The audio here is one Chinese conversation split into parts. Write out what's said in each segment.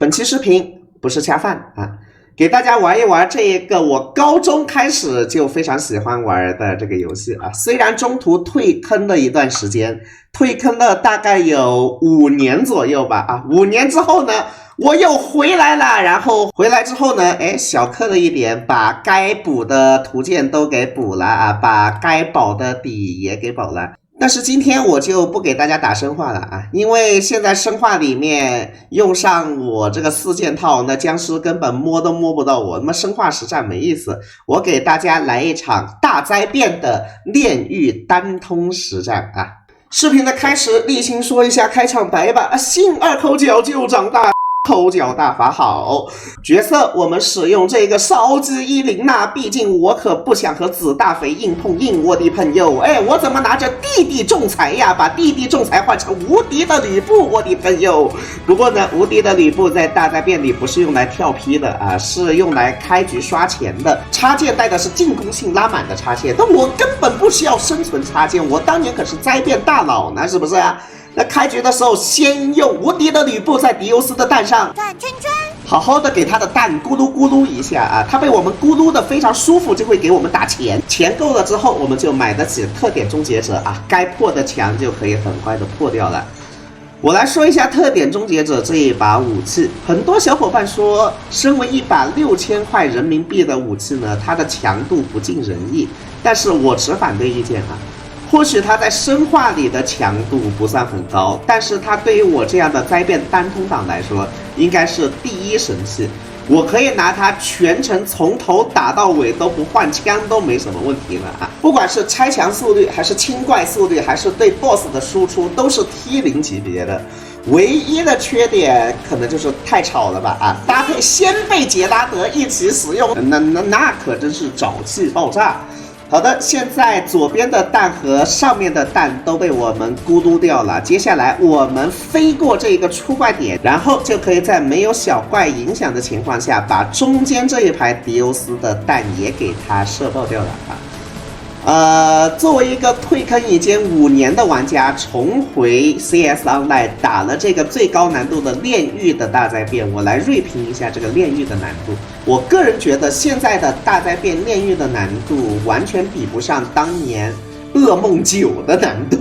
本期视频不是恰饭啊，给大家玩一玩这一个我高中开始就非常喜欢玩的这个游戏啊。虽然中途退坑了一段时间，退坑了大概有5年左右吧啊，5年之后呢，我又回来了。然后回来之后呢，小氪了一点，把该补的图鉴都给补了啊，把该保的底也给保了。但是今天我就不给大家打生化了啊，因为现在生化里面用上我这个4件套，那僵尸根本摸都摸不到我，那么生化实战没意思。我给大家来一场大灾变的炼狱单通实战啊！视频的开始，例行说一下开场白吧。信2口角就长大。抠脚大法好，角色我们使用这个烧鸡10呐，毕竟我可不想和子大肥硬碰硬，我的朋友。我怎么拿着弟弟仲裁呀？把弟弟仲裁换成无敌的吕布，我的朋友。不过呢，无敌的吕布在大灾变里不是用来跳批的啊，是用来开局刷钱的。插件带的是进攻性拉满的插件，但我根本不需要生存插件，我当年可是灾变大佬呢，是不是啊？那开局的时候，先用无敌的吕布在迪欧斯的蛋上转圈圈，好好的给他的蛋咕噜咕噜一下啊，他被我们咕噜的非常舒服，就会给我们打钱，钱够了之后，我们就买得起特点终结者啊，该破的墙就可以很快的破掉了。我来说一下特点终结者这一把武器，很多小伙伴说，身为一把6000块人民币的武器呢，它的强度不尽人意，但是我持反对意见啊。或许它在生化里的强度不算很高，但是它对于我这样的灾变单通党来说，应该是第一神器。我可以拿它全程从头打到尾都不换枪都没什么问题了啊！不管是拆墙速率，还是清怪速率，还是对 BOSS 的输出，都是 T0级别的。唯一的缺点可能就是太吵了吧啊！搭配先辈杰拉德一起使用，那可真是沼气爆炸。好的，现在左边的蛋和上面的蛋都被我们咕噜掉了。接下来我们飞过这个出怪点，然后就可以在没有小怪影响的情况下，把中间这一排迪欧斯的蛋也给它射爆掉了啊。作为一个退坑已经5年的玩家，重回 CS Online 打了这个最高难度的炼狱的大灾变，我来锐评一下这个炼狱的难度。我个人觉得现在的大灾变炼狱的难度完全比不上当年噩梦9的难度。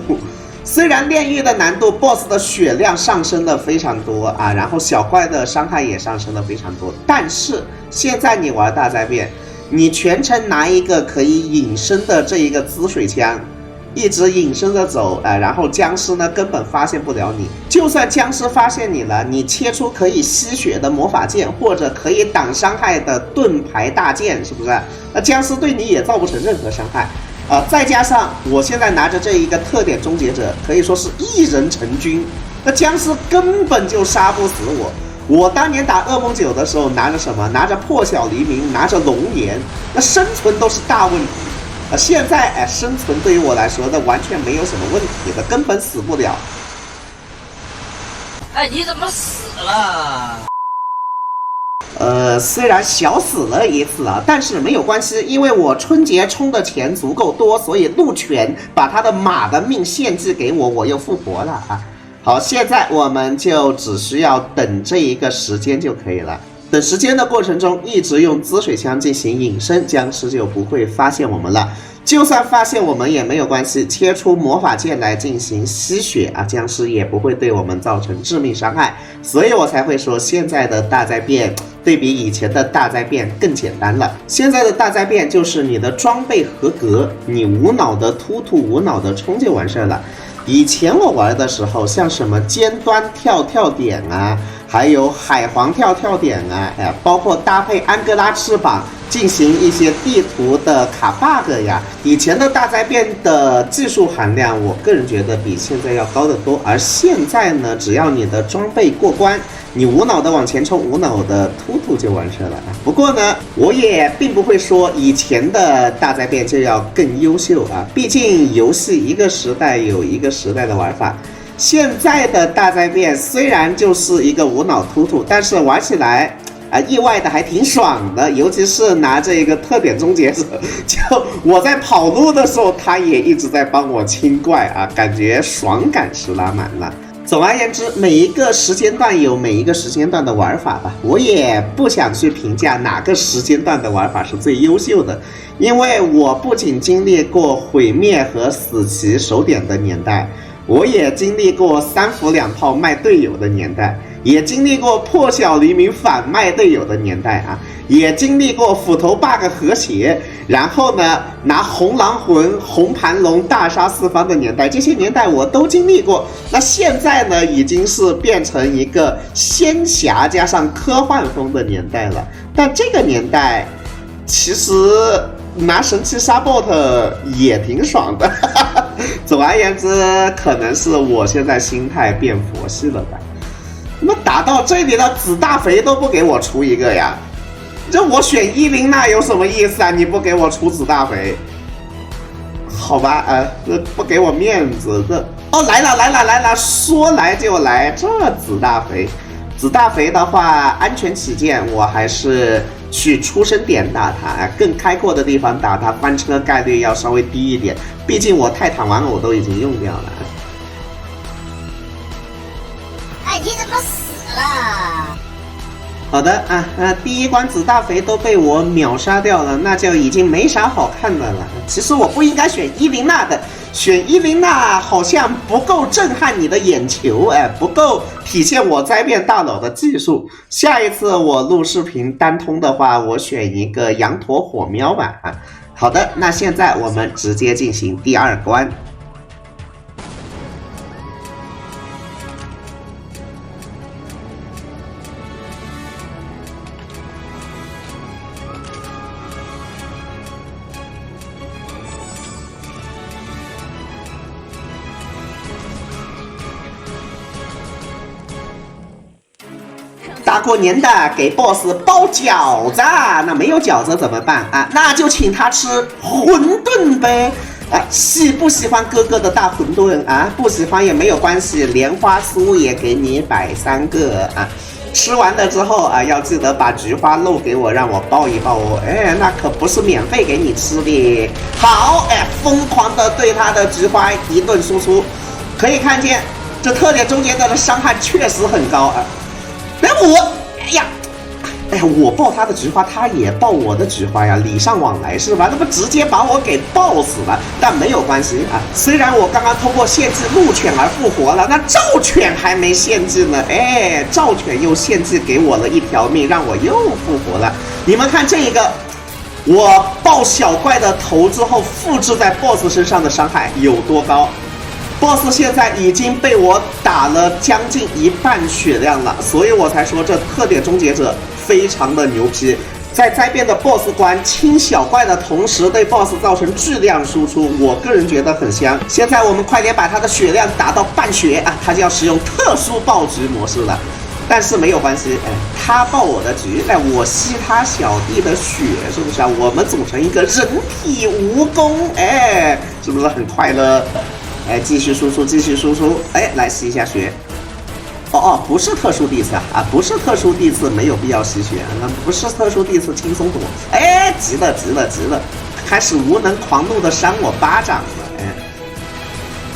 虽然炼狱的难度 BOSS 的血量上升了非常多啊，然后小怪的伤害也上升了非常多，但是现在你玩大灾变，你全程拿一个可以隐身的这一个滋水枪，一直隐身的走然后僵尸呢根本发现不了你。就算僵尸发现你了，你切出可以吸血的魔法剑，或者可以挡伤害的盾牌大剑，是不是？那僵尸对你也造不成任何伤害再加上我现在拿着这一个特点终结者，可以说是一人成军，那僵尸根本就杀不死我。我当年打噩梦9的时候拿着什么？拿着破晓黎明，拿着龙岩，那生存都是大问题。现在生存对于我来说，那完全没有什么问题的，根本死不了。你怎么死了？虽然小死了一次啊，但是没有关系，因为我春节充的钱足够多，所以陆权把他的马的命献祭给我，我又复活了啊。好，现在我们就只需要等这一个时间就可以了。等时间的过程中，一直用滋水枪进行隐身，僵尸就不会发现我们了。就算发现我们也没有关系，切出魔法剑来进行吸血啊，僵尸也不会对我们造成致命伤害。所以我才会说，现在的大灾变对比以前的大灾变更简单了。现在的大灾变就是你的装备合格，你无脑的突突无脑的冲就完事了。以前我玩的时候，像什么尖端跳点啊，还有海皇跳点啊，包括搭配安哥拉翅膀进行一些地图的卡 bug 呀，以前的大灾变的技术含量，我个人觉得比现在要高得多。而现在呢，只要你的装备过关，你无脑的往前冲，无脑的突突就完事了。不过呢，我也并不会说以前的大灾变就要更优秀啊，毕竟游戏一个时代有一个时代的玩法。现在的大灾变虽然就是一个无脑突突，但是玩起来意外的还挺爽的，尤其是拿着一个特点终结者，就我在跑路的时候，他也一直在帮我清怪啊，感觉爽感是拉满了。总而言之，每一个时间段有每一个时间段的玩法吧，我也不想去评价哪个时间段的玩法是最优秀的，因为我不仅经历过毁灭和死棋守点的年代，我也经历过3伏2炮卖队友的年代，也经历过破晓黎明反卖队友的年代啊，也经历过斧头 bug 和谐，然后呢拿红狼魂、红盘龙大杀四方的年代，这些年代我都经历过。那现在呢，已经是变成一个仙侠加上科幻风的年代了。但这个年代，其实拿神器杀 bot 也挺爽的。总而言之，可能是我现在心态变佛系了吧。那打到这里了，子大肥都不给我出一个呀！这我选10那有什么意思啊？你不给我出子大肥，好吧？这不给我面子，这哦来了，说来就来，这子大肥的话，安全起见，我还是去出生点打它，更开阔的地方打它，翻车概率要稍微低一点，毕竟我泰坦玩偶都已经用掉了。哎，你怎么死了？好的第一关子大肥都被我秒杀掉了，那就已经没啥好看的了。其实我不应该选10那的，选10那好像不够震撼你的眼球，不够体现我灾变大佬的技术。下一次我录视频单通的话，我选一个羊驼火喵吧。好的，那现在我们直接进行第2关。大过年的给 boss 包饺子，那没有饺子怎么办啊？那就请他吃馄饨呗。喜不喜欢哥哥的大馄饨啊？不喜欢也没有关系，莲花酥也给你摆3个啊。吃完了之后要记得把菊花漏给我，让我抱一抱哦。那可不是免费给你吃的。好，疯狂的对他的菊花一顿输出，可以看见这特点终结者的伤害确实很高啊。我爆他的菊花，他也爆我的菊花呀，礼尚往来是吧？那不直接把我给爆死了？但没有关系啊，虽然我刚刚通过献祭鹿犬而复活了，那赵犬还没献祭呢，赵犬又献祭给我了1条命，让我又复活了。你们看这一个，我爆小怪的头之后复制在 BOSS 身上的伤害有多高？BOSS 现在已经被我打了将近1半血量了，所以我才说这特点终结者非常的牛批。在灾变的 BOSS 关清小怪的同时，对 BOSS 造成巨量输出，我个人觉得很香。现在我们快点把他的血量打到半血他就要使用特殊爆局模式了。但是没有关系，他爆我的局，我吸他小弟的血，是不是啊？我们组成一个人体蜈蚣，是不是很快乐？继续输出，来吸一下血。不是特殊地次不是特殊地次，没有必要吸血。那不是特殊地次，轻松躲。急了，开始无能狂怒的扇我巴掌了。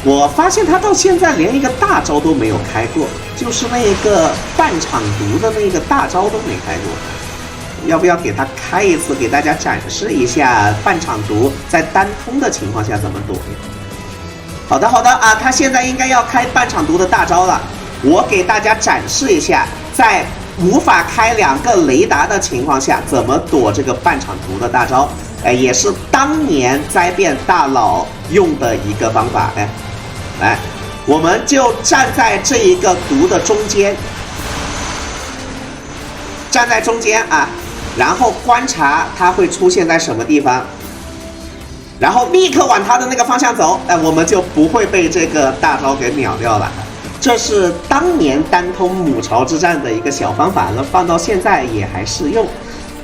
我发现他到现在连一个大招都没有开过，就是那个半场毒的那个大招都没开过。要不要给他开一次，给大家展示一下半场毒在单通的情况下怎么躲？好的他现在应该要开半场毒的大招了，我给大家展示一下，在无法开2个雷达的情况下怎么躲这个半场毒的大招，也是当年灾变大佬用的一个方法。来，我们就站在这一个毒的中间，然后观察它会出现在什么地方，然后立刻往他的那个方向走，我们就不会被这个大招给秒掉了。这是当年单通母巢之战的一个小方法，那放到现在也还适用。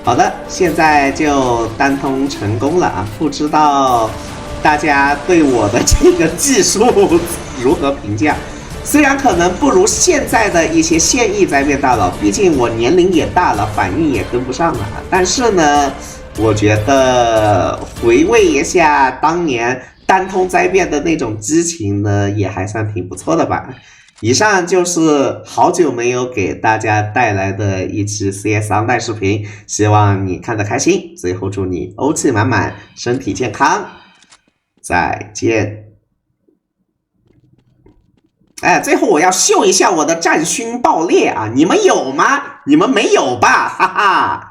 好的，现在就单通成功了不知道大家对我的这个技术如何评价？虽然可能不如现在的一些现役灾变大佬，毕竟我年龄也大了，反应也跟不上了，但是呢，我觉得回味一下当年单通灾变的那种激情呢，也还算挺不错的吧。以上就是好久没有给大家带来的一期 CS 当代视频，希望你看得开心。最后祝你欧气满满，身体健康，再见。哎，最后我要秀一下我的战勋爆裂啊！你们有吗？你们没有吧？哈哈。